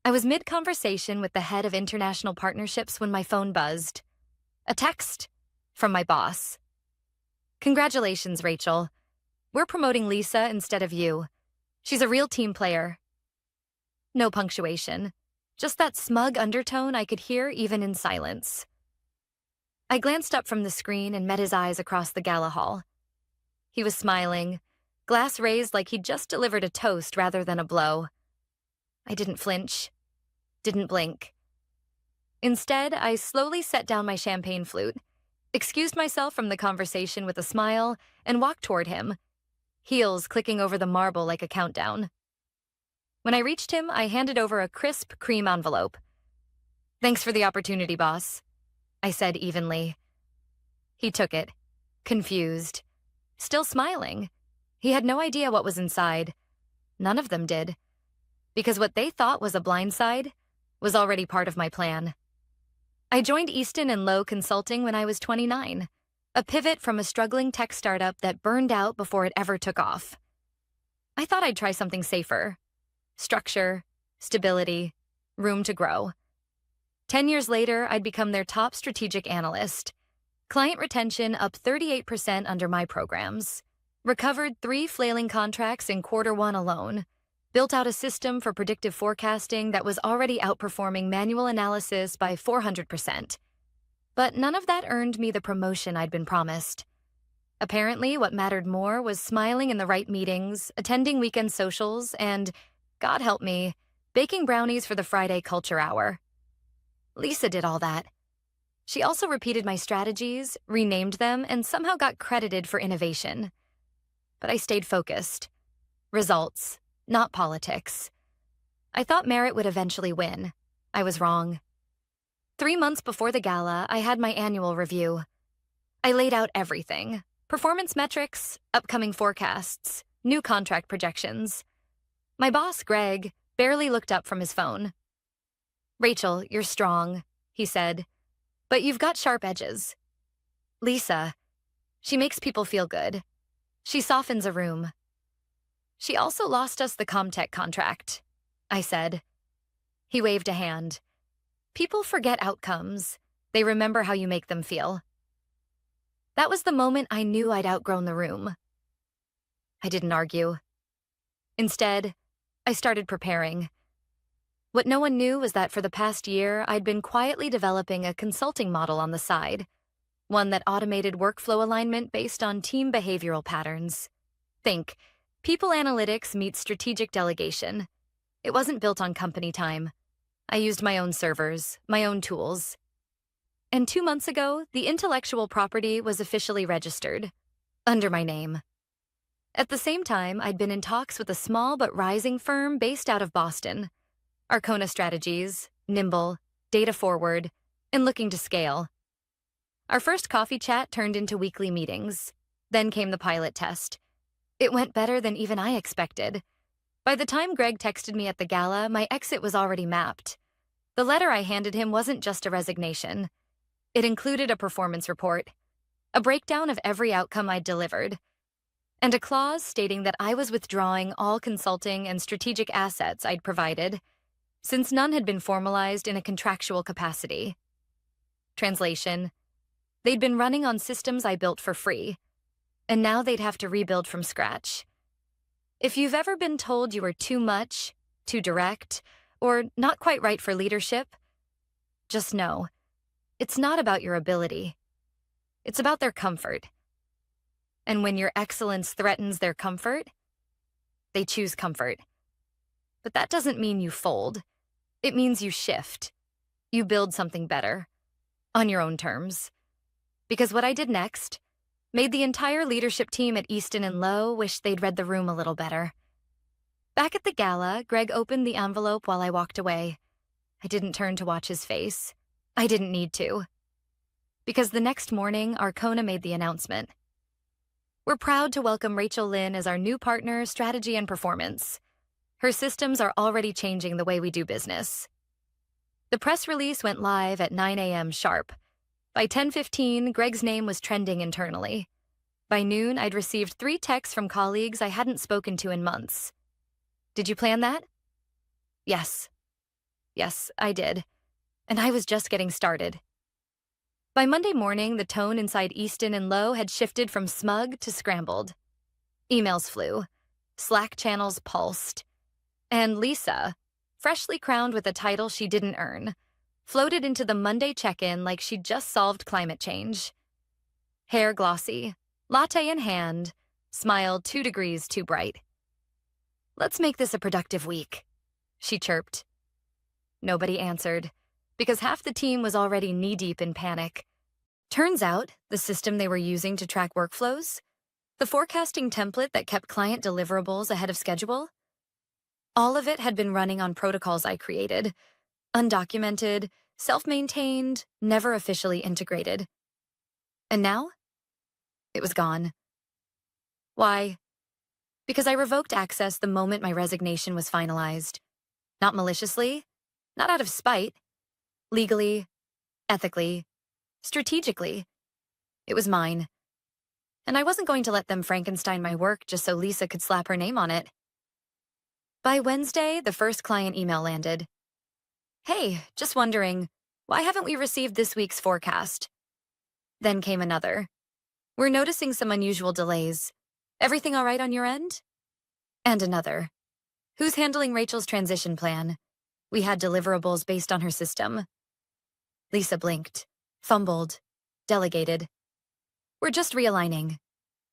I was mid-conversation with the head of international partnerships when my phone buzzed. A text from my boss. "Congratulations, Rachel. We're promoting Lisa instead of you. She's a real team player." No punctuation. Just that smug undertone I could hear even in silence. I glanced up from the screen and met his eyes across the gala hall. He was smiling, glass raised like he'd just delivered a toast rather than a blow. I didn't flinch, didn't blink. Instead, I slowly set down my champagne flute, excused myself from the conversation with a smile, and walked toward him, heels clicking over the marble like a countdown. When I reached him, I handed over a crisp cream envelope. "Thanks for the opportunity, boss," I said evenly. He took it, confused, still smiling. He had no idea what was inside. None of them did, because what they thought was a blindside was already part of my plan. I joined Easton and Lowe Consulting when I was 29, a pivot from a struggling tech startup that burned out before it ever took off. I thought I'd try something safer. Structure, stability, room to grow. 10 years later, I'd become their top strategic analyst. Client retention up 38% under my programs. Recovered 3 flailing contracts in Q1 alone. Built out a system for predictive forecasting that was already outperforming manual analysis by 400%. But none of that earned me the promotion I'd been promised. Apparently, what mattered more was smiling in the right meetings, attending weekend socials, and, God help me, baking brownies for the Friday culture hour. Lisa did all that. She also repeated my strategies, renamed them, and somehow got credited for innovation. But I stayed focused. Results, not politics. I thought merit would eventually win. I was wrong. 3 months before the gala, I had my annual review. I laid out everything: performance metrics, upcoming forecasts, new contract projections. My boss, Greg, barely looked up from his phone. "Rachel, you're strong," he said, "but you've got sharp edges. Lisa, she makes people feel good. She softens a room. She also lost us the Comtech contract," I said. He waved a hand. "People forget outcomes. They remember how you make them feel." That was the moment I knew I'd outgrown the room. I didn't argue. Instead, I started preparing. What no one knew was that for the past year, I'd been quietly developing a consulting model on the side, one that automated workflow alignment based on team behavioral patterns. Think, people analytics meets strategic delegation. It wasn't built on company time. I used my own servers, my own tools. And 2 months ago, the intellectual property was officially registered, under my name. At the same time, I'd been in talks with a small but rising firm based out of Boston. Arcona Strategies, nimble, data forward, and looking to scale. Our first coffee chat turned into weekly meetings. Then came the pilot test. It went better than even I expected. By the time Greg texted me at the gala, my exit was already mapped. The letter I handed him wasn't just a resignation. It included a performance report, a breakdown of every outcome I'd delivered, and a clause stating that I was withdrawing all consulting and strategic assets I'd provided, since none had been formalized in a contractual capacity. Translation: they'd been running on systems I built for free, and now they'd have to rebuild from scratch. If you've ever been told you were too much, too direct, or not quite right for leadership, just know, it's not about your ability. It's about their comfort. And when your excellence threatens their comfort, they choose comfort. But that doesn't mean you fold. It means you shift. You build something better, on your own terms. Because what I did next made the entire leadership team at Easton and Lowe wish they'd read the room a little better. Back at the gala, Greg opened the envelope while I walked away. I didn't turn to watch his face. I didn't need to. Because the next morning, Arcona made the announcement. "We're proud to welcome Rachel Lynn as our new partner, Strategy and Performance. Her systems are already changing the way we do business." The press release went live at 9 a.m. sharp. By 10:15, Greg's name was trending internally. By noon, I'd received 3 texts from colleagues I hadn't spoken to in months. "Did you plan that?" "Yes." Yes, I did. And I was just getting started. By Monday morning, the tone inside Easton and Lowe had shifted from smug to scrambled. Emails flew. Slack channels pulsed. And Lisa, freshly crowned with a title she didn't earn, floated into the Monday check-in like she'd just solved climate change. Hair glossy, latte in hand, smile 2 degrees too bright. "Let's make this a productive week," she chirped. Nobody answered, because half the team was already knee-deep in panic. Turns out, the system they were using to track workflows, the forecasting template that kept client deliverables ahead of schedule, all of it had been running on protocols I created, undocumented, self-maintained, never officially integrated. And now? It was gone. Why? Because I revoked access the moment my resignation was finalized. Not maliciously, not out of spite. Legally, ethically, strategically. It was mine. And I wasn't going to let them Frankenstein my work just so Lisa could slap her name on it. By Wednesday, the first client email landed. "Hey, just wondering, why haven't we received this week's forecast?" Then came another. "We're noticing some unusual delays. Everything all right on your end?" And another. "Who's handling Rachel's transition plan? We had deliverables based on her system." Lisa blinked, fumbled, delegated. "We're just realigning,"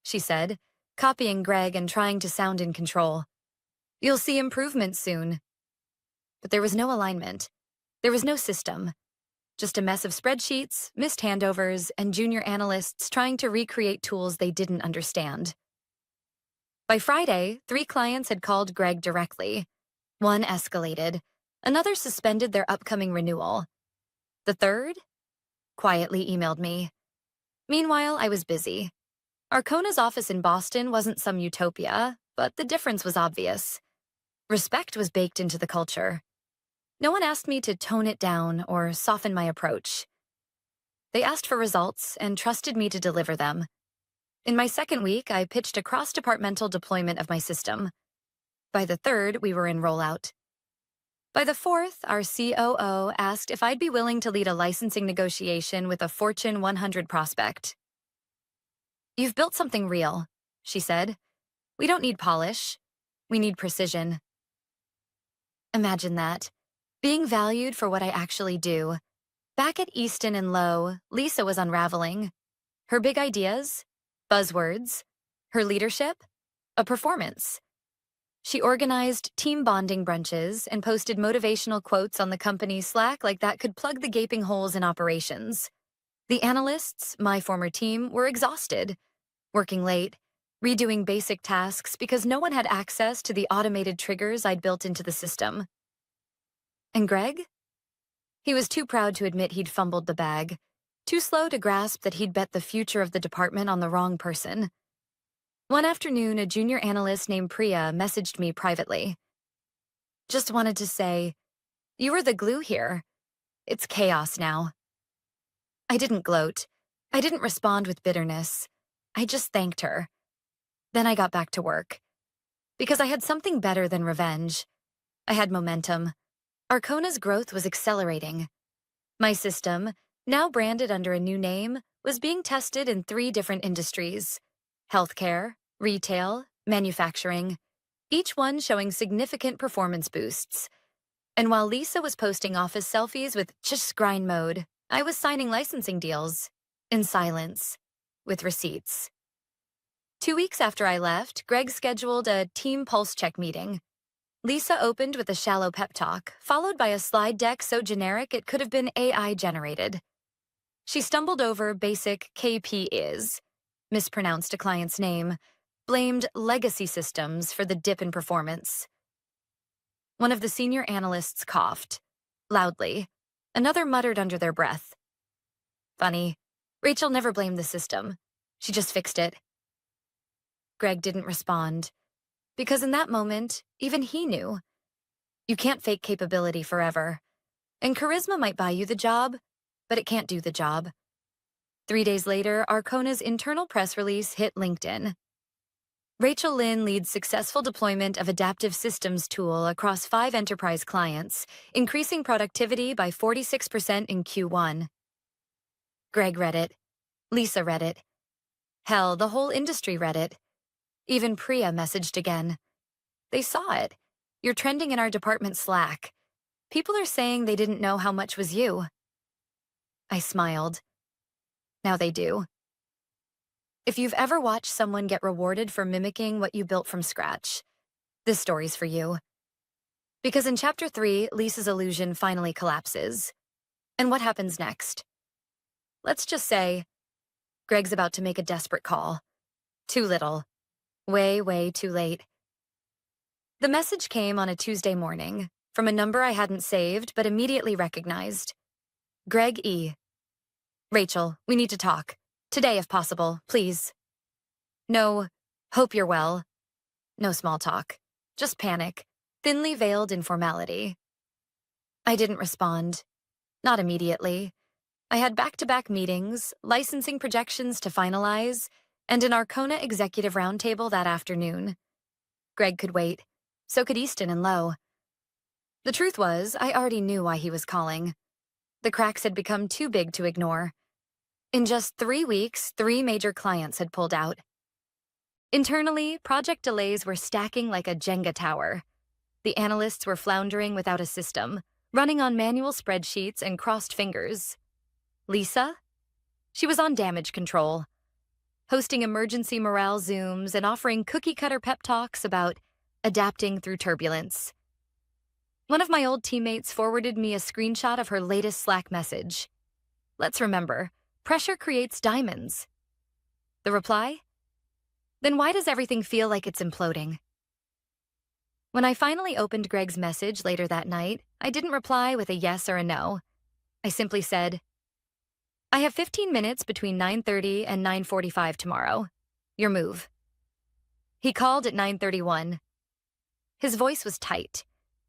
she said, copying Greg and trying to sound in control. "You'll see improvements soon." But there was no alignment. There was no system. Just a mess of spreadsheets, missed handovers, and junior analysts trying to recreate tools they didn't understand. By Friday, 3 clients had called Greg directly. One escalated. Another suspended their upcoming renewal. The third quietly emailed me. Meanwhile, I was busy. Arcona's office in Boston wasn't some utopia, but the difference was obvious. Respect was baked into the culture. No one asked me to tone it down or soften my approach. They asked for results and trusted me to deliver them. In my second week, I pitched a cross-departmental deployment of my system. By the third, we were in rollout. By the fourth, our COO asked if I'd be willing to lead a licensing negotiation with a Fortune 100 prospect. "You've built something real," she said. "We don't need polish. We need precision." Imagine that. Being valued for what I actually do. Back at Easton and Lowe, Lisa was unraveling. Her big ideas, buzzwords, her leadership, a performance. She organized team bonding brunches and posted motivational quotes on the company's Slack like that could plug the gaping holes in operations. The analysts, my former team, were exhausted, working late, redoing basic tasks because no one had access to the automated triggers I'd built into the system. And Greg? He was too proud to admit he'd fumbled the bag, too slow to grasp that he'd bet the future of the department on the wrong person. One afternoon, a junior analyst named Priya messaged me privately. "Just wanted to say, you were the glue here. It's chaos now." I didn't gloat. I didn't respond with bitterness. I just thanked her. Then I got back to work. Because I had something better than revenge. I had momentum. Arcona's growth was accelerating. My system, now branded under a new name, was being tested in 3 different industries: healthcare, retail, manufacturing, each one showing significant performance boosts. And while Lisa was posting office selfies with just grind mode, I was signing licensing deals, in silence, with receipts. 2 weeks after I left, Greg scheduled a team pulse check meeting. Lisa opened with a shallow pep talk, followed by a slide deck so generic it could have been AI generated. She stumbled over basic KP is, mispronounced a client's name, blamed legacy systems for the dip in performance. One of the senior analysts coughed, loudly. Another muttered under their breath. "Funny, Rachel never blamed the system. She just fixed it." Greg didn't respond, because in that moment, even he knew. You can't fake capability forever. And charisma might buy you the job, but it can't do the job. 3 days later, Arcona's internal press release hit LinkedIn. Rachel Lynn leads successful deployment of adaptive systems tool across 5 enterprise clients, increasing productivity by 46% in Q1. Greg read it. Lisa read it. Hell, the whole industry read it. Even Priya messaged again. They saw it. You're trending in our department Slack. People are saying they didn't know how much was you. I smiled. Now they do. If you've ever watched someone get rewarded for mimicking what you built from scratch, this story's for you. Because in Chapter 3, Lisa's illusion finally collapses. And what happens next? Let's just say, Greg's about to make a desperate call. Too little. Way, way too late. The message came on a Tuesday morning, from a number I hadn't saved but immediately recognized. Greg E. Rachel, we need to talk. Today, if possible, please. No, hope you're well. No small talk. Just panic, thinly veiled informality. I didn't respond. Not immediately. I had back-to-back meetings, licensing projections to finalize, and an Arcona executive roundtable that afternoon. Greg could wait. So could Easton and Lowe. The truth was, I already knew why he was calling. The cracks had become too big to ignore. In just 3 weeks, 3 major clients had pulled out. Internally, project delays were stacking like a Jenga tower. The analysts were floundering without a system, running on manual spreadsheets and crossed fingers. Lisa? She was on damage control, hosting emergency morale Zooms and offering cookie-cutter pep talks about adapting through turbulence. One of my old teammates forwarded me a screenshot of her latest Slack message. Let's remember, pressure creates diamonds. The reply? Then why does everything feel like it's imploding? When I finally opened Greg's message later that night, I didn't reply with a yes or a no. I simply said, I have 15 minutes between 9:30 and 9:45 tomorrow. Your move. He called at 9:31. His voice was tight,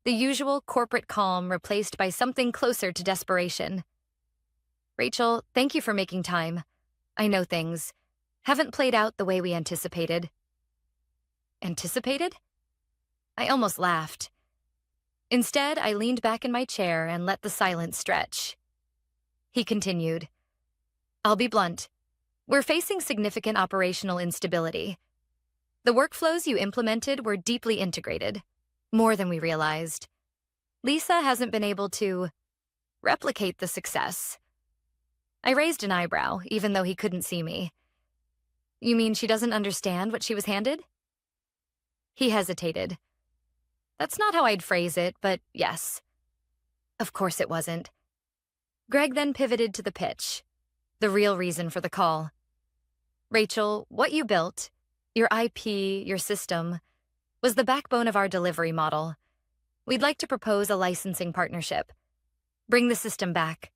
the usual corporate calm replaced by something closer to desperation. Rachel, thank you for making time. I know things haven't played out the way we anticipated. Anticipated? I almost laughed. Instead, I leaned back in my chair and let the silence stretch. He continued, I'll be blunt. We're facing significant operational instability. The workflows you implemented were deeply integrated, more than we realized. Lisa hasn't been able to replicate the success. I raised an eyebrow, even though he couldn't see me. You mean she doesn't understand what she was handed? He hesitated. That's not how I'd phrase it, but yes. Of course it wasn't. Greg then pivoted to the pitch, the real reason for the call. Rachel, what you built, your IP, your system, was the backbone of our delivery model. We'd like to propose a licensing partnership. Bring the system back.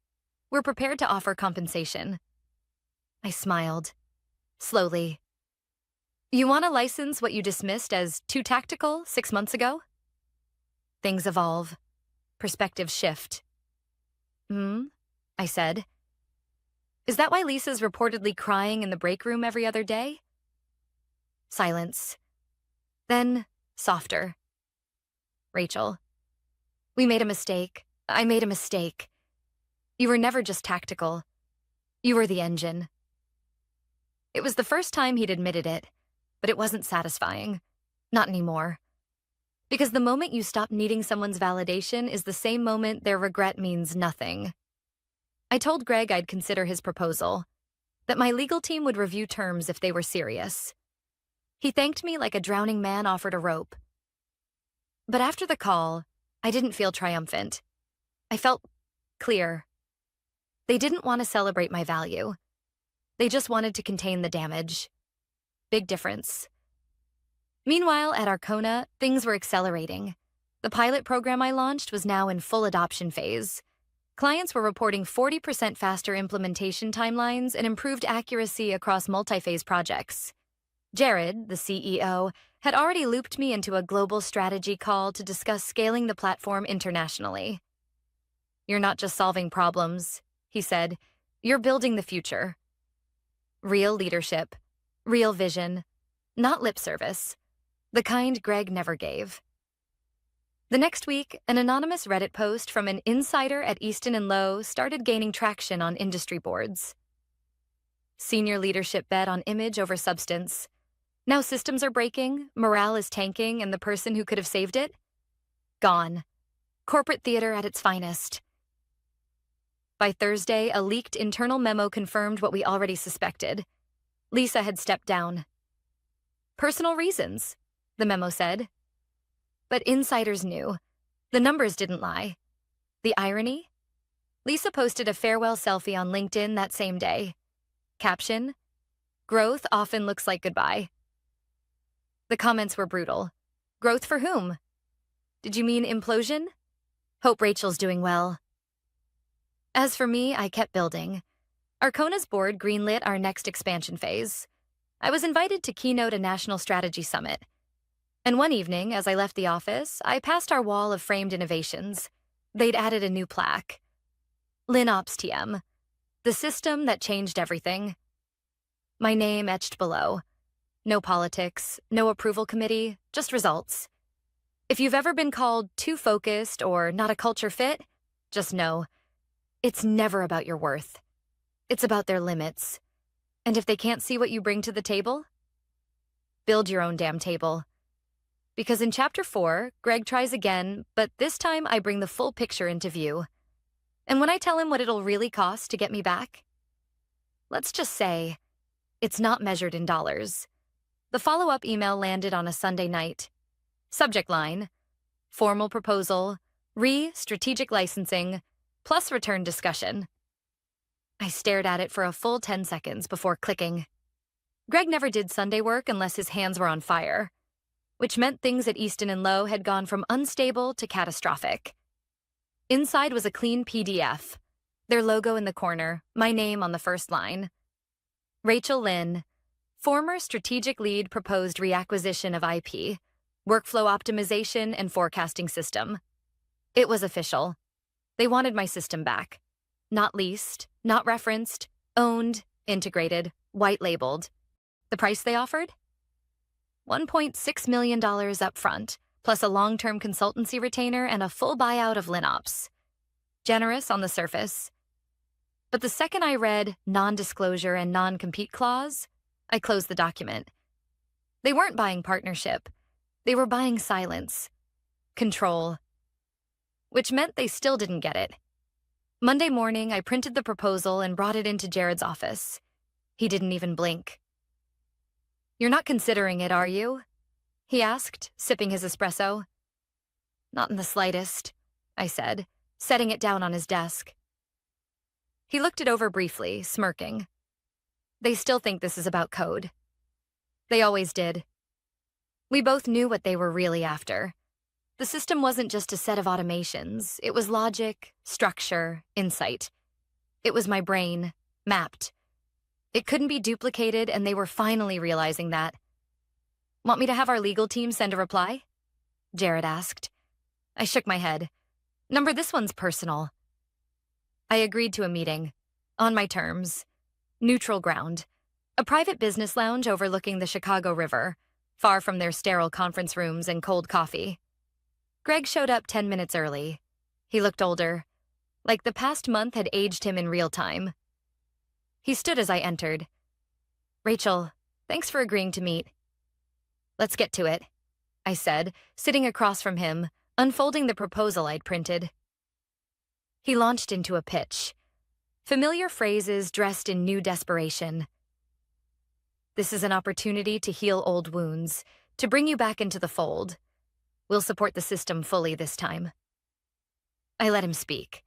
We're prepared to offer compensation. I smiled, slowly. You want to license what you dismissed as too tactical 6 months ago? Things evolve. Perspectives shift. I said. Is that why Lisa's reportedly crying in the break room every other day? Silence. Then, softer. Rachel, we made a mistake. I made a mistake. You were never just tactical. You were the engine. It was the first time he'd admitted it, but it wasn't satisfying. Not anymore. Because the moment you stop needing someone's validation is the same moment their regret means nothing. I told Greg I'd consider his proposal, that my legal team would review terms if they were serious. He thanked me like a drowning man offered a rope. But after the call, I didn't feel triumphant. I felt clear. They didn't want to celebrate my value. They just wanted to contain the damage. Big difference. Meanwhile, at Arcona, things were accelerating. The pilot program I launched was now in full adoption phase. Clients were reporting 40% faster implementation timelines and improved accuracy across multi-phase projects. Jared, the CEO, had already looped me into a global strategy call to discuss scaling the platform internationally. You're not just solving problems, he said. You're building the future. Real leadership, real vision, Not lip service. The kind Greg never gave. The next week, an anonymous Reddit post from an insider at Easton and Lowe started gaining traction on industry boards. Senior leadership bet on image over substance. Now systems are breaking, morale is tanking, and the person who could have saved it? Gone. Corporate theater at its finest. By Thursday, a leaked internal memo confirmed what we already suspected. Lisa had stepped down. Personal reasons, the memo said. But insiders knew. The numbers didn't lie. The irony? Lisa posted a farewell selfie on LinkedIn that same day. Caption: "Growth often looks like goodbye." The comments were brutal. Growth for whom? Did you mean implosion? Hope Rachel's doing well. As for me, I kept building. Arcona's board greenlit our next expansion phase. I was invited to keynote a national strategy summit. And one evening, as I left the office, I passed our wall of framed innovations. They'd added a new plaque. LinOps TM, the system that changed everything. My name etched below. No politics, no approval committee, just results. If you've ever been called too focused or not a culture fit, just know, it's never about your worth. It's about their limits. And if they can't see what you bring to the table, build your own damn table. Because in Chapter 4, Greg tries again, but this time I bring the full picture into view. And when I tell him what it'll really cost to get me back, let's just say, it's not measured in dollars. The follow-up email landed on a Sunday night. Subject line: formal proposal, strategic licensing, plus return discussion. I stared at it for a full 10 seconds before clicking. Greg never did Sunday work unless his hands were on fire, which meant things at Easton and Lowe had gone from unstable to catastrophic. Inside was a clean PDF, their logo in the corner, my name on the first line. Rachel Lynn, former strategic lead, proposed reacquisition of IP, workflow optimization and forecasting system. It was official. They wanted my system back. Not leased, not referenced, owned, integrated, white-labeled. The price they offered? $1.6 million up front, plus a long-term consultancy retainer and a full buyout of LinOps. Generous on the surface. But the second I read non-disclosure and non-compete clause, I closed the document. They weren't buying partnership. They were buying silence. Control. Which meant they still didn't get it. Monday morning, I printed the proposal and brought it into Jared's office. He didn't even blink. "You're not considering it, are you?" he asked, sipping his espresso. "Not in the slightest," I said, setting it down on his desk. He looked it over briefly, smirking. "They still think this is about code." They always did. We both knew what they were really after. The system wasn't just a set of automations. It was logic, structure, insight. It was my brain, mapped. It couldn't be duplicated, and they were finally realizing that. "Want me to have our legal team send a reply?" Jared asked. I shook my head. "Number, this one's personal." I agreed to a meeting. On my terms. Neutral ground. A private business lounge overlooking the Chicago River, far from their sterile conference rooms and cold coffee. Greg showed up 10 minutes early. He looked older, like the past month had aged him in real time. He stood as I entered. "Rachel, thanks for agreeing to meet." "Let's get to it," I said, sitting across from him, unfolding the proposal I'd printed. He launched into a pitch. Familiar phrases dressed in new desperation. "This is an opportunity to heal old wounds, to bring you back into the fold. We'll support the system fully this time." I let him speak.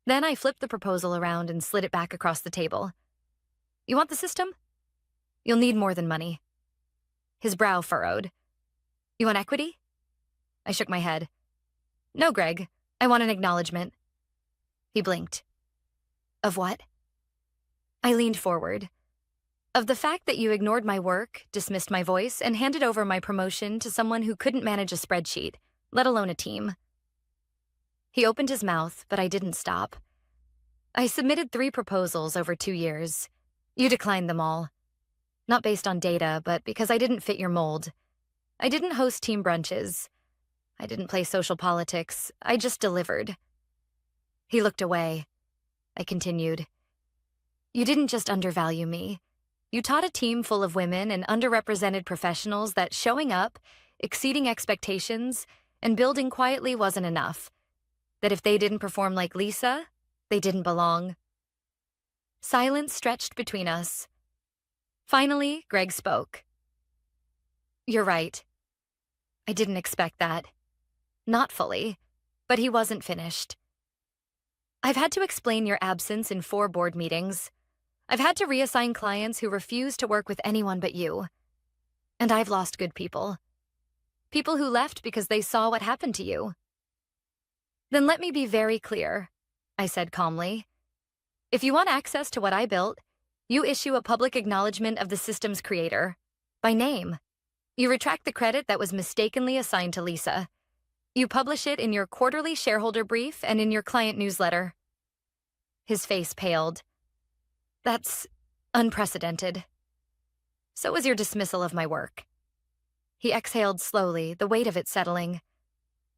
Then I flipped the proposal around and slid it back across the table. "You want the system? You'll need more than money." His brow furrowed. "You want equity?" I shook my head. "No, Greg. I want an acknowledgement." He blinked. "Of what?" I leaned forward. "Of the fact that you ignored my work, dismissed my voice, and handed over my promotion to someone who couldn't manage a spreadsheet, let alone a team." He opened his mouth, but I didn't stop. "I submitted 3 proposals over 2 years. You declined them all. Not based on data, but because I didn't fit your mold. I didn't host team brunches. I didn't play social politics. I just delivered. He looked away. I continued. You didn't just undervalue me. You taught a team full of women and underrepresented professionals that showing up, exceeding expectations, and building quietly wasn't enough. That if they didn't perform like Lisa, they didn't belong. Silence stretched between us. Finally, Greg spoke. You're right. I didn't expect that. Not fully, but he wasn't finished. I've had to explain your absence in 4 board meetings. I've had to reassign clients who refuse to work with anyone but you. And I've lost good people. People who left because they saw what happened to you. Then let me be very clear, I said calmly. If you want access to what I built, you issue a public acknowledgement of the system's creator, by name. You retract the credit that was mistakenly assigned to Lisa. You publish it in your quarterly shareholder brief and in your client newsletter. His face paled. That's unprecedented. So was your dismissal of my work. He exhaled slowly, the weight of it settling.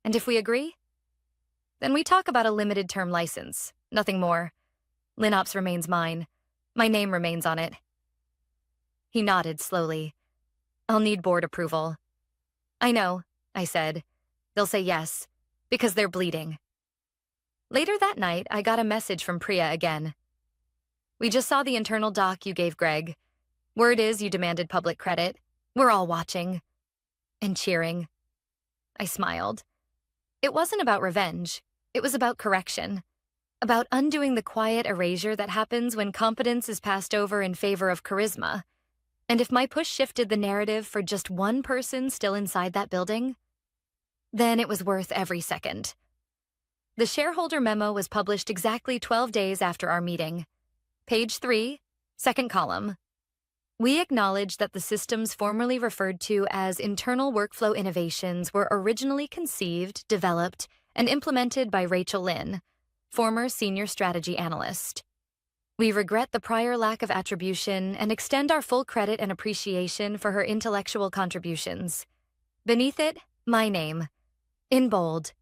And if we agree? Then we talk about a limited-term license, nothing more. LinOps remains mine. My name remains on it. He nodded slowly. I'll need board approval. I know, I said. They'll say yes, because they're bleeding. Later that night, I got a message from Priya again. We just saw the internal doc you gave Greg. Word is you demanded public credit. We're all watching. And cheering. I smiled. It wasn't about revenge. It was about correction. About undoing the quiet erasure that happens when competence is passed over in favor of charisma. And if my push shifted the narrative for just one person still inside that building, then it was worth every second. The shareholder memo was published exactly 12 days after our meeting. Page 3, second column. We acknowledge that the systems formerly referred to as internal workflow innovations were originally conceived, developed, and implemented by Rachel Lynn, former senior strategy analyst. We regret the prior lack of attribution and extend our full credit and appreciation for her intellectual contributions. Beneath it, my name. In bold.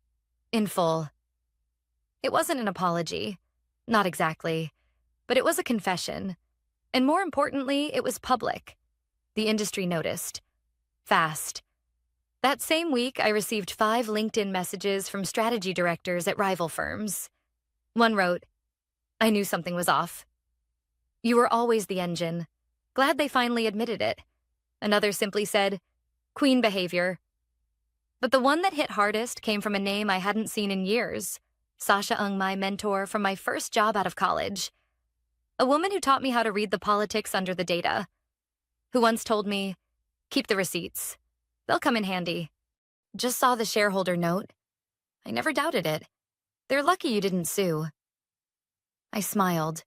In full. It wasn't an apology. Not exactly. But it was a confession. And more importantly, it was public. The industry noticed. Fast. That same week, I received 5 LinkedIn messages from strategy directors at rival firms. One wrote, I knew something was off. You were always the engine. Glad they finally admitted it. Another simply said, queen behavior. But the one that hit hardest came from a name I hadn't seen in years. Sasha Ung, my mentor from my first job out of college. A woman who taught me how to read the politics under the data. Who once told me, keep the receipts. They'll come in handy. Just saw the shareholder note. I never doubted it. They're lucky you didn't sue. I smiled.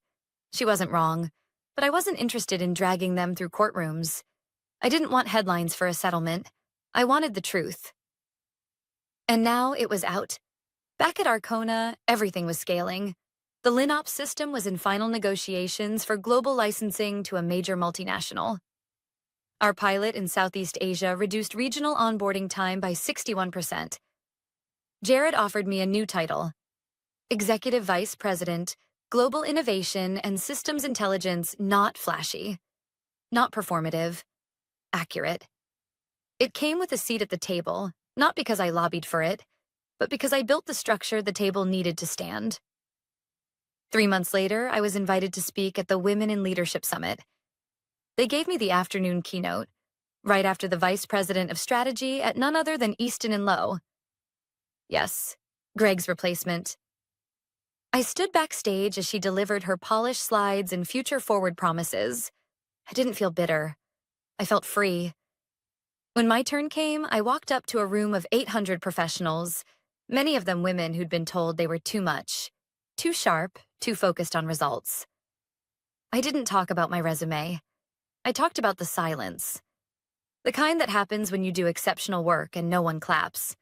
She wasn't wrong, but I wasn't interested in dragging them through courtrooms. I didn't want headlines for a settlement. I wanted the truth. And now it was out. Back at Arcona, everything was scaling. The LinOps system was in final negotiations for global licensing to a major multinational. Our pilot in Southeast Asia reduced regional onboarding time by 61%. Jared offered me a new title, Executive Vice President, Global Innovation and Systems Intelligence. Not flashy, not performative, accurate. It came with a seat at the table, not because I lobbied for it, but because I built the structure the table needed to stand. 3 months later, I was invited to speak at the Women in Leadership Summit. They gave me the afternoon keynote, right after the Vice President of Strategy at none other than Easton and Lowe. Yes, Greg's replacement. I stood backstage as she delivered her polished slides and future-forward promises. I didn't feel bitter. I felt free. When my turn came, I walked up to a room of 800 professionals, many of them women who'd been told they were too much, too sharp, too focused on results. I didn't talk about my resume. I talked about the silence. The kind that happens when you do exceptional work and no one claps.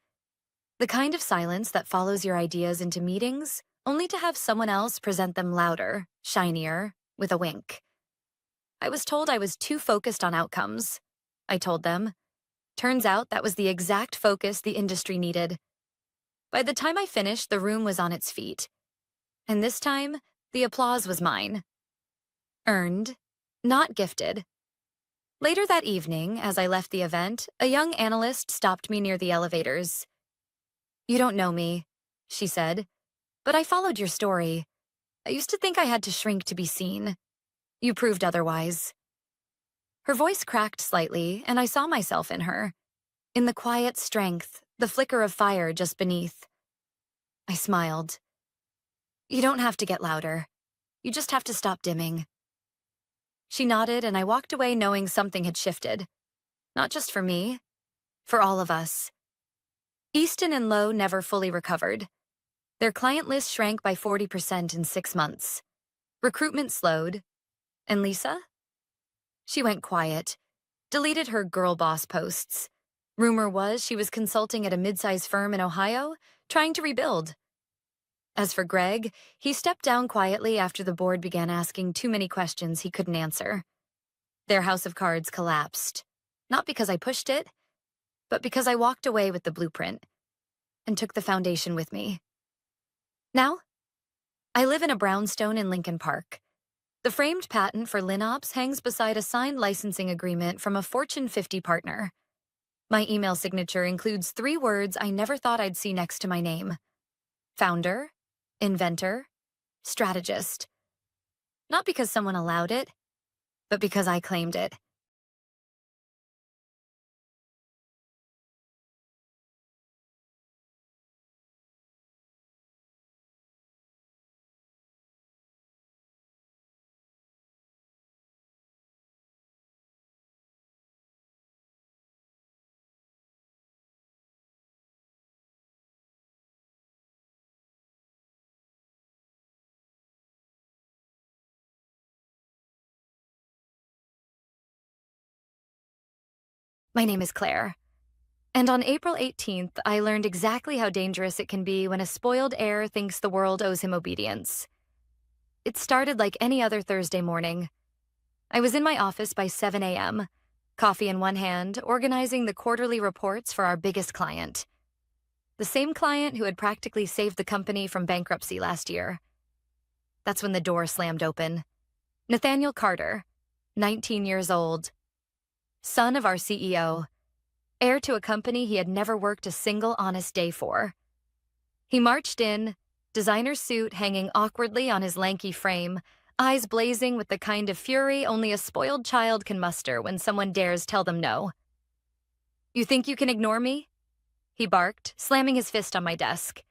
The kind of silence that follows your ideas into meetings, only to have someone else present them louder, shinier, with a wink. I was told I was too focused on outcomes. I told them. Turns out that was the exact focus the industry needed. By the time I finished, the room was on its feet. And this time, the applause was mine. Earned, not gifted. Later that evening, as I left the event, a young analyst stopped me near the elevators. "You don't know me," she said, "but I followed your story. I used to think I had to shrink to be seen. You proved otherwise." Her voice cracked slightly, and I saw myself in her. In the quiet strength, the flicker of fire just beneath. I smiled. "You don't have to get louder. You just have to stop dimming." She nodded, and I walked away knowing something had shifted. Not just for me, for all of us. Easton and Lowe never fully recovered. Their client list shrank by 40% in 6 months. Recruitment slowed. And Lisa? She went quiet, deleted her girl boss posts. Rumor was she was consulting at a mid-size firm in Ohio, trying to rebuild. As for Greg, he stepped down quietly after the board began asking too many questions he couldn't answer. Their house of cards collapsed. Not because I pushed it, but because I walked away with the blueprint and took the foundation with me. Now, I live in a brownstone in Lincoln Park. The framed patent for LinOps hangs beside a signed licensing agreement from a Fortune 50 partner. My email signature includes 3 words I never thought I'd see next to my name: founder, inventor, strategist. Not because someone allowed it, but because I claimed it. My name is Claire. And on April 18th, I learned exactly how dangerous it can be when a spoiled heir thinks the world owes him obedience. It started like any other Thursday morning. I was in my office by 7 a.m., coffee in one hand, organizing the quarterly reports for our biggest client. The same client who had practically saved the company from bankruptcy last year. That's when the door slammed open. Nathaniel Carter, 19 years old, son of our CEO, heir to a company he had never worked a single honest day for. He marched in, designer suit hanging awkwardly on his lanky frame, eyes blazing with the kind of fury only a spoiled child can muster when someone dares tell them no. "You think you can ignore me?" he barked, slamming his fist on my desk.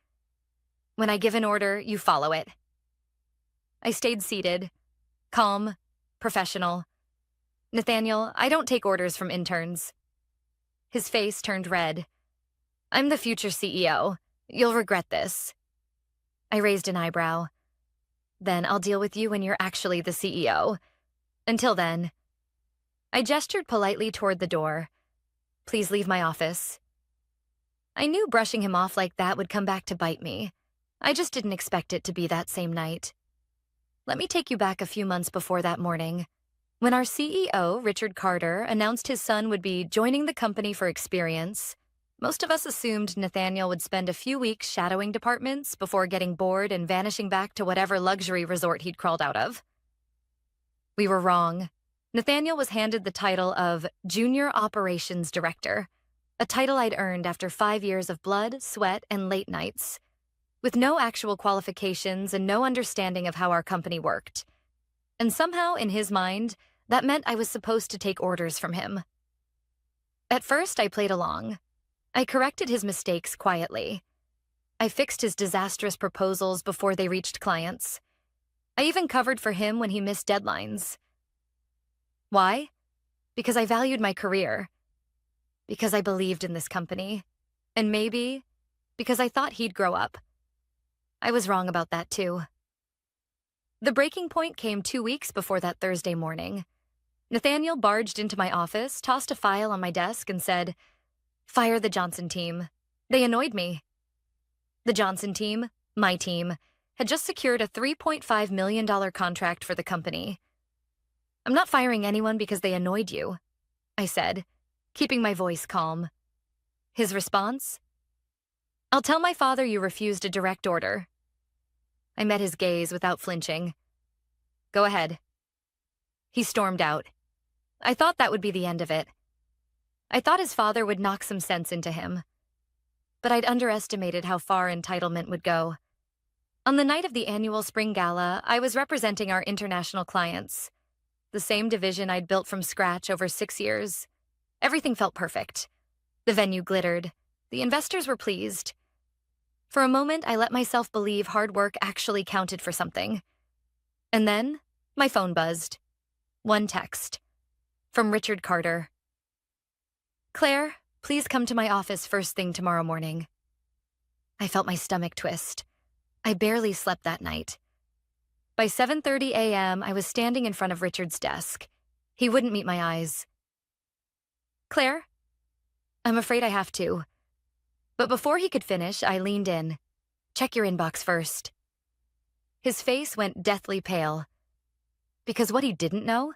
"When I give an order, you follow it." I stayed seated, calm, professional. "Nathaniel, I don't take orders from interns." His face turned red. "I'm the future CEO. You'll regret this." I raised an eyebrow. "Then I'll deal with you when you're actually the CEO. Until then." I gestured politely toward the door. "Please leave my office." I knew brushing him off like that would come back to bite me. I just didn't expect it to be that same night. Let me take you back a few months before that morning. When our CEO, Richard Carter, announced his son would be joining the company for experience, most of us assumed Nathaniel would spend a few weeks shadowing departments before getting bored and vanishing back to whatever luxury resort he'd crawled out of. We were wrong. Nathaniel was handed the title of Junior Operations Director, a title I'd earned after 5 years of blood, sweat, and late nights, with no actual qualifications and no understanding of how our company worked. And somehow, in his mind, that meant I was supposed to take orders from him. At first, I played along. I corrected his mistakes quietly. I fixed his disastrous proposals before they reached clients. I even covered for him when he missed deadlines. Why? Because I valued my career. Because I believed in this company. And maybe because I thought he'd grow up. I was wrong about that too. The breaking point came 2 weeks before that Thursday morning. Nathaniel barged into my office, tossed a file on my desk, and said, "Fire the Johnson team. They annoyed me." The Johnson team, my team, had just secured a $3.5 million contract for the company. I'm not firing anyone because they annoyed you, I said, keeping my voice calm. His response? I'll tell my father you refused a direct order. I met his gaze without flinching. Go ahead. He stormed out. I thought that would be the end of it. I thought his father would knock some sense into him. But I'd underestimated how far entitlement would go. On the night of the annual spring gala, I was representing our international clients. The same division I'd built from scratch over 6 years. Everything felt perfect. The venue glittered. The investors were pleased. For a moment, I let myself believe hard work actually counted for something. And then, my phone buzzed. One text. From Richard Carter. Claire, please come to my office first thing tomorrow morning. I felt my stomach twist. I barely slept that night. By 7:30 a.m., I was standing in front of Richard's desk. He wouldn't meet my eyes. Claire? I'm afraid I have to. But before he could finish, I leaned in. Check your inbox first. His face went deathly pale. Because what he didn't know?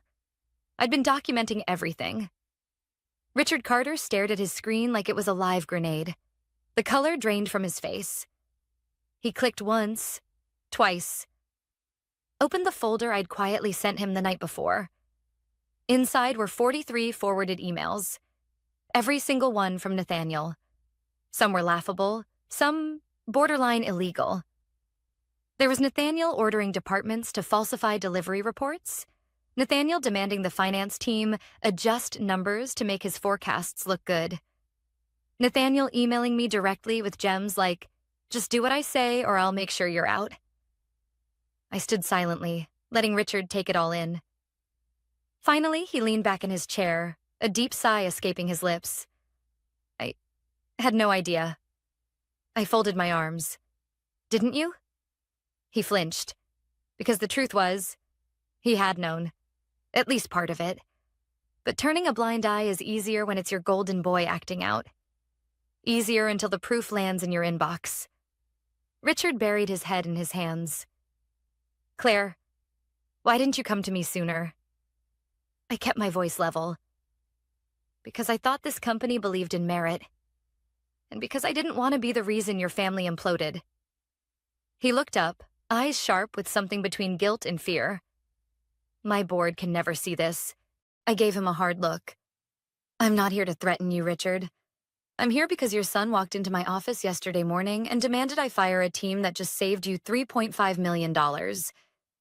I'd been documenting everything. Richard Carter stared at his screen like it was a live grenade. The color drained from his face. He clicked once, twice. Opened the folder I'd quietly sent him the night before. Inside were 43 forwarded emails. Every single one from Nathaniel. Some were laughable, some borderline illegal. There was Nathaniel ordering departments to falsify delivery reports, Nathaniel demanding the finance team adjust numbers to make his forecasts look good, Nathaniel emailing me directly with gems like, just do what I say or I'll make sure you're out. I stood silently, letting Richard take it all in. Finally, he leaned back in his chair, a deep sigh escaping his lips. I had no idea. I folded my arms. Didn't you? He flinched, because the truth was, he had known. At least part of it. But turning a blind eye is easier when it's your golden boy acting out. Easier until the proof lands in your inbox. Richard buried his head in his hands. Claire, why didn't you come to me sooner? I kept my voice level. Because I thought this company believed in merit. And because I didn't want to be the reason your family imploded. He looked up, eyes sharp with something between guilt and fear. My board can never see this. I gave him a hard look. I'm not here to threaten you, Richard. I'm here because your son walked into my office yesterday morning and demanded I fire a team that just saved you $3.5 million.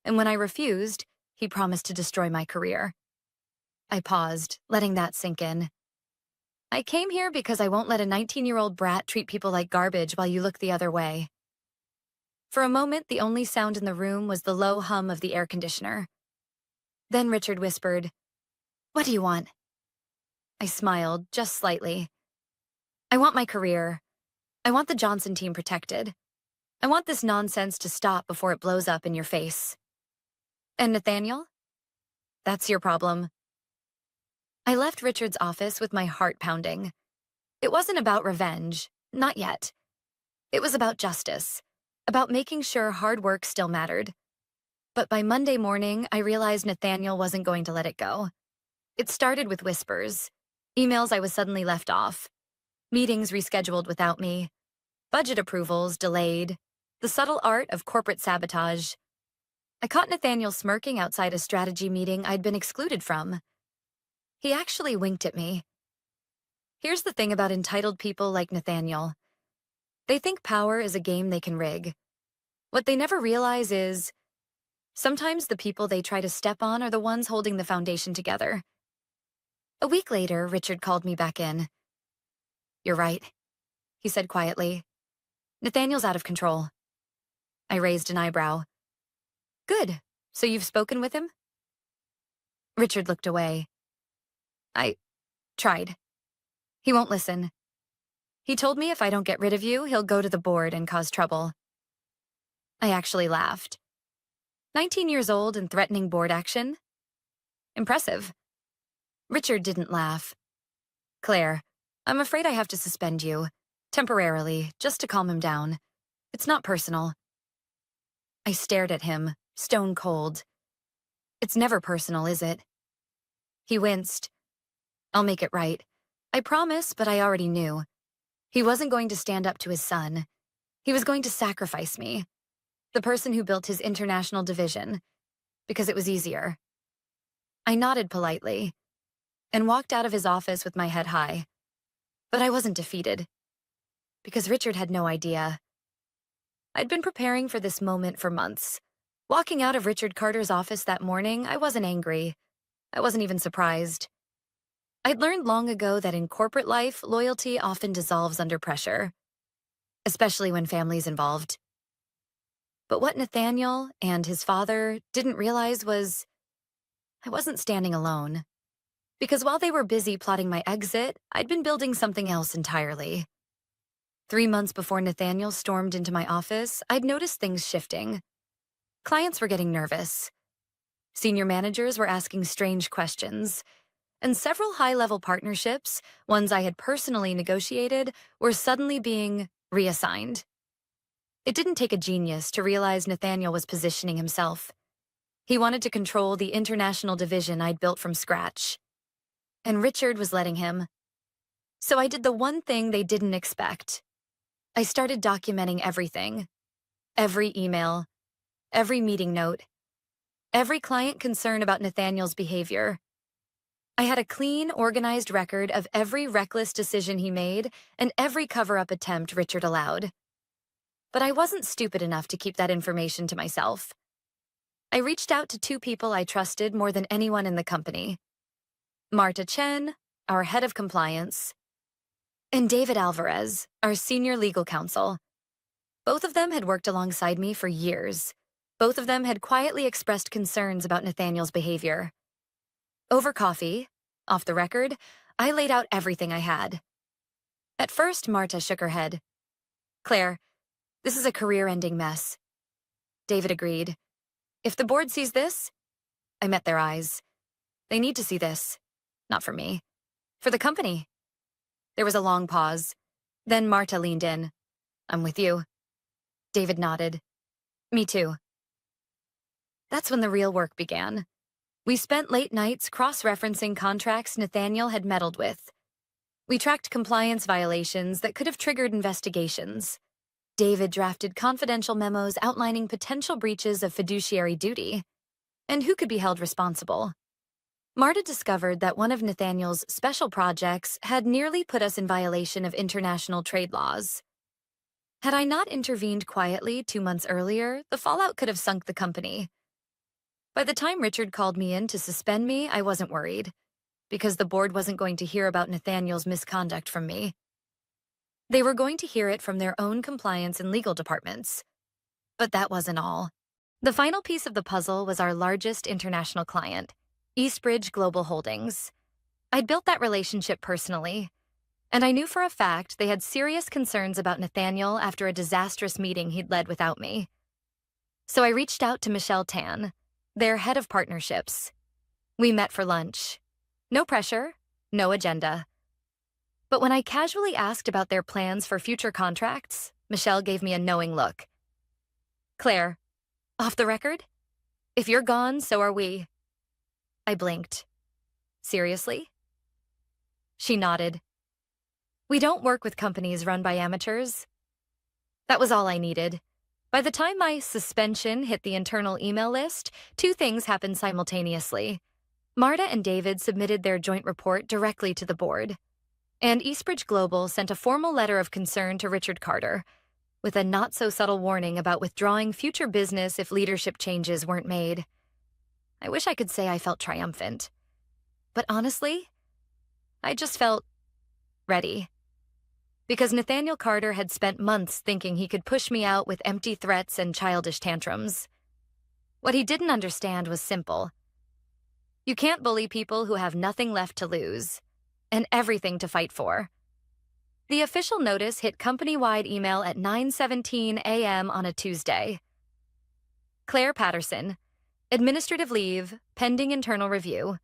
And when I refused, he promised to destroy my career. I paused, letting that sink in. I came here because I won't let a 19-year-old brat treat people like garbage while you look the other way. For a moment, the only sound in the room was the low hum of the air conditioner. Then Richard whispered, "What do you want?" I smiled, just slightly. I want my career. I want the Johnson team protected. I want this nonsense to stop before it blows up in your face. And Nathaniel? That's your problem. I left Richard's office with my heart pounding. It wasn't about revenge, not yet. It was about justice, about making sure hard work still mattered. But by Monday morning, I realized Nathaniel wasn't going to let it go. It started with whispers, emails I was suddenly left off, meetings rescheduled without me, budget approvals delayed, the subtle art of corporate sabotage. I caught Nathaniel smirking outside a strategy meeting I'd been excluded from. He actually winked at me. Here's the thing about entitled people like Nathaniel. They think power is a game they can rig. What they never realize is, sometimes the people they try to step on are the ones holding the foundation together. A week later, Richard called me back in. You're right, he said quietly. Nathaniel's out of control. I raised an eyebrow. Good, so you've spoken with him? Richard looked away. I tried. He won't listen. He told me if I don't get rid of you, he'll go to the board and cause trouble. I actually laughed. 19 years old and threatening board action? Impressive. Richard didn't laugh. Claire, I'm afraid I have to suspend you. Temporarily, just to calm him down. It's not personal. I stared at him, stone cold. It's never personal, is it? He winced. I'll make it right. I promise, but I already knew. He wasn't going to stand up to his son. He was going to sacrifice me, the person who built his international division, because it was easier. I nodded politely and walked out of his office with my head high. But I wasn't defeated, because Richard had no idea. I'd been preparing for this moment for months. Walking out of Richard Carter's office that morning, I wasn't angry. I wasn't even surprised. I'd learned long ago that in corporate life, loyalty often dissolves under pressure, especially when family's involved. But what Nathaniel and his father didn't realize was I wasn't standing alone. Because while they were busy plotting my exit, I'd been building something else entirely. 3 months before Nathaniel stormed into my office, I'd noticed things shifting. Clients were getting nervous. Senior managers were asking strange questions. And several high-level partnerships, ones I had personally negotiated, were suddenly being reassigned. It didn't take a genius to realize Nathaniel was positioning himself. He wanted to control the international division I'd built from scratch. And Richard was letting him. So I did the one thing they didn't expect. I started documenting everything. Every email, every meeting note, every client concern about Nathaniel's behavior. I had a clean, organized record of every reckless decision he made and every cover-up attempt Richard allowed. But I wasn't stupid enough to keep that information to myself. I reached out to 2 people I trusted more than anyone in the company. Marta Chen, our head of compliance, and David Alvarez, our senior legal counsel. Both of them had worked alongside me for years. Both of them had quietly expressed concerns about Nathaniel's behavior. Over coffee, off the record, I laid out everything I had. At first, Marta shook her head. Claire, this is a career-ending mess. David agreed. If the board sees this, I met their eyes. They need to see this. Not for me. For the company. There was a long pause. Then Marta leaned in. I'm with you. David nodded. Me too. That's when the real work began. We spent late nights cross-referencing contracts Nathaniel had meddled with. We tracked compliance violations that could have triggered investigations. David drafted confidential memos outlining potential breaches of fiduciary duty and who could be held responsible. Marta discovered that one of Nathaniel's special projects had nearly put us in violation of international trade laws. Had I not intervened quietly 2 months earlier, the fallout could have sunk the company. By the time Richard called me in to suspend me, I wasn't worried, because the board wasn't going to hear about Nathaniel's misconduct from me. They were going to hear it from their own compliance and legal departments. But that wasn't all. The final piece of the puzzle was our largest international client, Eastbridge Global Holdings. I'd built that relationship personally, and I knew for a fact they had serious concerns about Nathaniel after a disastrous meeting he'd led without me. So I reached out to Michelle Tan, their head of partnerships. We met for lunch. No pressure, no agenda. But when I casually asked about their plans for future contracts, Michelle gave me a knowing look. Claire, off the record? If you're gone, so are we. I blinked. Seriously? She nodded. We don't work with companies run by amateurs. That was all I needed. By the time my suspension hit the internal email list, 2 things happened simultaneously. Marta and David submitted their joint report directly to the board, and Eastbridge Global sent a formal letter of concern to Richard Carter, with a not-so-subtle warning about withdrawing future business if leadership changes weren't made. I wish I could say I felt triumphant. But honestly, I just felt ready. Because Nathaniel Carter had spent months thinking he could push me out with empty threats and childish tantrums. What he didn't understand was simple. You can't bully people who have nothing left to lose and everything to fight for. The official notice hit company-wide email at 9:17 a.m. on a Tuesday. Claire Patterson, administrative leave, pending internal review.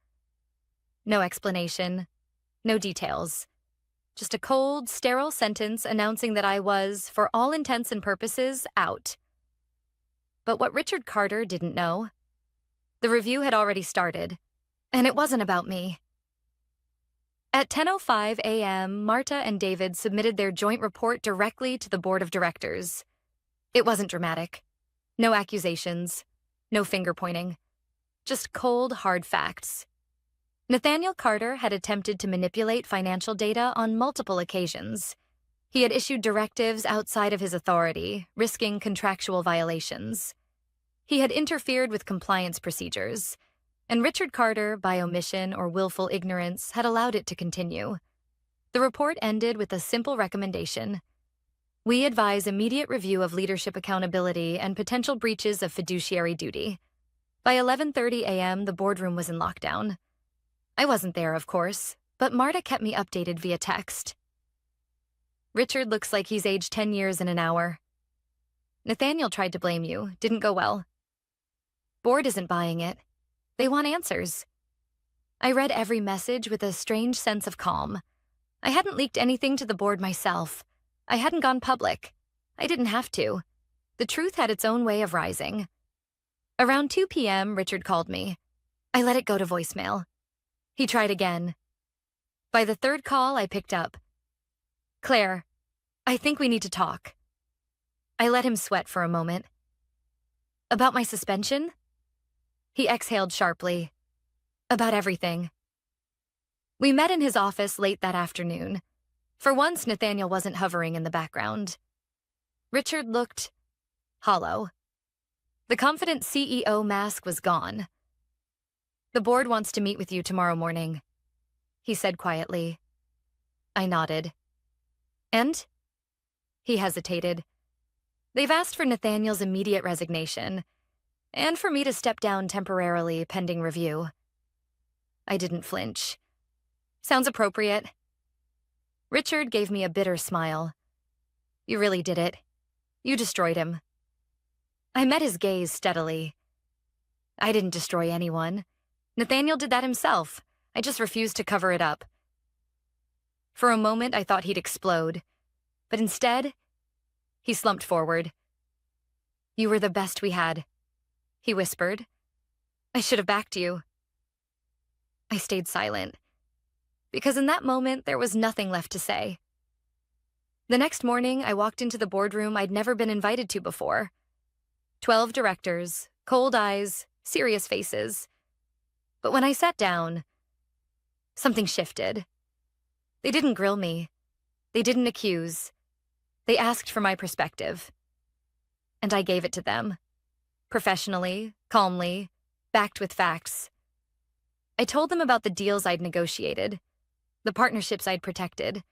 No explanation, no details. Just a cold, sterile sentence announcing that I was, for all intents and purposes, out. But what Richard Carter didn't know, the review had already started. And it wasn't about me. At 10:05 a.m., Marta and David submitted their joint report directly to the board of directors. It wasn't dramatic. No accusations, no finger pointing, just cold, hard facts. Nathaniel Carter had attempted to manipulate financial data on multiple occasions. He had issued directives outside of his authority, risking contractual violations. He had interfered with compliance procedures, and Richard Carter, by omission or willful ignorance, had allowed it to continue. The report ended with a simple recommendation. We advise immediate review of leadership accountability and potential breaches of fiduciary duty. By 11:30 a.m., the boardroom was in lockdown. I wasn't there, of course, but Marta kept me updated via text. Richard looks like he's aged 10 years in an hour. Nathaniel tried to blame you, didn't go well. Board isn't buying it. They want answers. I read every message with a strange sense of calm. I hadn't leaked anything to the board myself. I hadn't gone public. I didn't have to. The truth had its own way of rising. Around 2 p.m., Richard called me. I let it go to voicemail. He tried again. By the third call, I picked up. Claire, I think we need to talk. I let him sweat for a moment. About my suspension? He exhaled sharply. About everything. We met in his office late that afternoon. For once, Nathaniel wasn't hovering in the background. Richard looked hollow. The confident CEO mask was gone. The board wants to meet with you tomorrow morning, he said quietly. I nodded. And? He hesitated. They've asked for Nathaniel's immediate resignation, and for me to step down temporarily pending review. I didn't flinch. Sounds appropriate. Richard gave me a bitter smile. You really did it. You destroyed him. I met his gaze steadily. I didn't destroy anyone. Nathaniel did that himself. I just refused to cover it up. For a moment, I thought he'd explode. But instead, he slumped forward. You were the best we had, he whispered. I should have backed you. I stayed silent, because in that moment, there was nothing left to say. The next morning, I walked into the boardroom I'd never been invited to before. 12 directors, cold eyes, serious faces. But when I sat down, something shifted. They didn't grill me. They didn't accuse. They asked for my perspective. And I gave it to them. Professionally, calmly, backed with facts. I told them about the deals I'd negotiated, the partnerships I'd protected,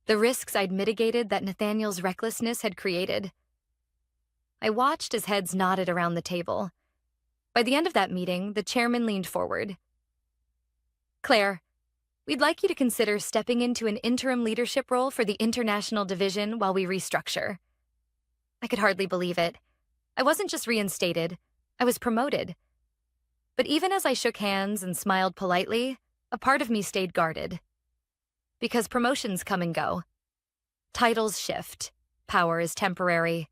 the risks I'd mitigated that Nathaniel's recklessness had created. I watched as heads nodded around the table. By the end of that meeting, the chairman leaned forward. Claire, we'd like you to consider stepping into an interim leadership role for the international division while we restructure. I could hardly believe it. I wasn't just reinstated, I was promoted. But even as I shook hands and smiled politely, a part of me stayed guarded. Because promotions come and go. Titles shift. Power is temporary.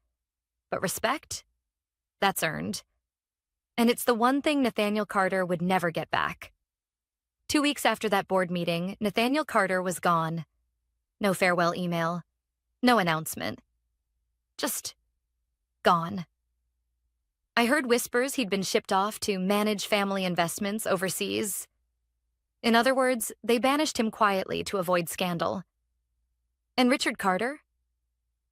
But respect? That's earned. And it's the one thing Nathaniel Carter would never get back. 2 weeks after that board meeting, Nathaniel Carter was gone. No farewell email. No announcement. Just gone. I heard whispers he'd been shipped off to manage family investments overseas. In other words, they banished him quietly to avoid scandal. And Richard Carter?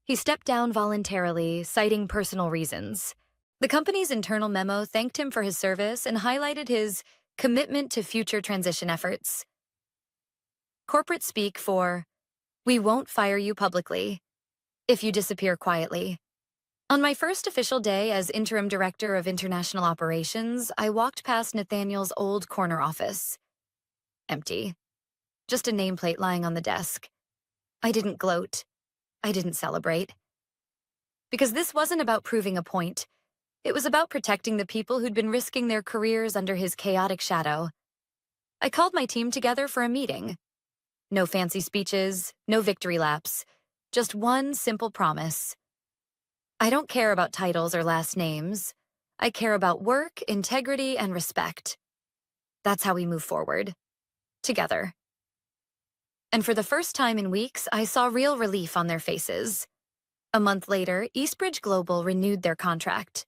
He stepped down voluntarily, citing personal reasons. The company's internal memo thanked him for his service and highlighted his commitment to future transition efforts. Corporate speak for, we won't fire you publicly if you disappear quietly. On my first official day as interim director of international operations, I walked past Nathaniel's old corner office. Empty. Just a nameplate lying on the desk. I didn't gloat. I didn't celebrate. Because this wasn't about proving a point. It was about protecting the people who'd been risking their careers under his chaotic shadow. I called my team together for a meeting. No fancy speeches, no victory laps. Just one simple promise. I don't care about titles or last names. I care about work, integrity, and respect. That's how we move forward. Together. And for the first time in weeks, I saw real relief on their faces. A month later, Eastbridge Global renewed their contract.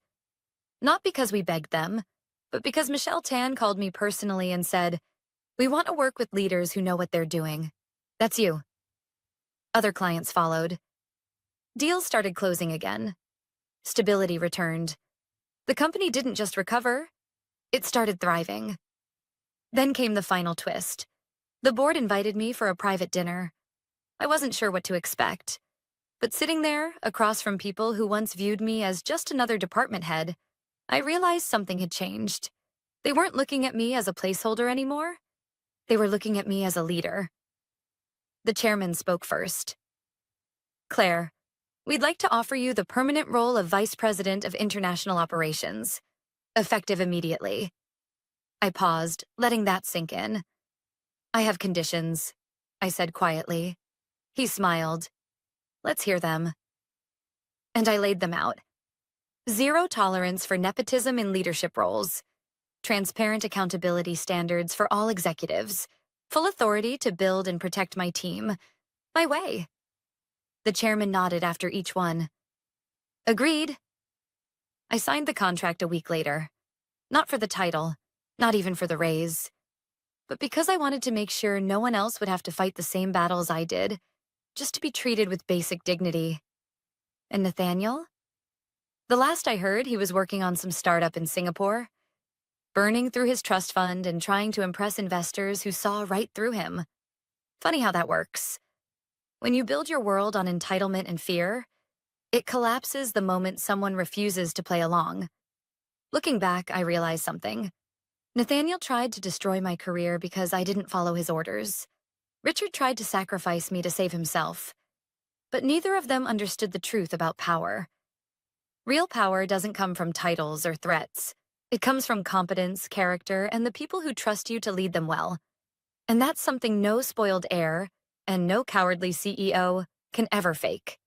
Not because we begged them, but because Michelle Tan called me personally and said, "We want to work with leaders who know what they're doing." That's you. Other clients followed. Deals started closing again. Stability returned. The company didn't just recover, it started thriving. Then came the final twist. The board invited me for a private dinner. I wasn't sure what to expect. But sitting there, across from people who once viewed me as just another department head, I realized something had changed. They weren't looking at me as a placeholder anymore. They were looking at me as a leader. The chairman spoke first. "Claire, we'd like to offer you the permanent role of Vice President of International Operations, effective immediately." I paused, letting that sink in. "I have conditions," I said quietly. He smiled. "Let's hear them." And I laid them out. Zero tolerance for nepotism in leadership roles. Transparent accountability standards for all executives. Full authority to build and protect my team. My way. The chairman nodded after each one. "Agreed." I signed the contract a week later. Not for the title, not even for the raise, but because I wanted to make sure no one else would have to fight the same battles I did, just to be treated with basic dignity. And Nathaniel? The last I heard, he was working on some startup in Singapore, burning through his trust fund and trying to impress investors who saw right through him. Funny how that works. When you build your world on entitlement and fear, it collapses the moment someone refuses to play along. Looking back, I realized something. Nathaniel tried to destroy my career because I didn't follow his orders. Richard tried to sacrifice me to save himself. But neither of them understood the truth about power. Real power doesn't come from titles or threats. It comes from competence, character, and the people who trust you to lead them well. And that's something no spoiled heir and no cowardly CEO can ever fake.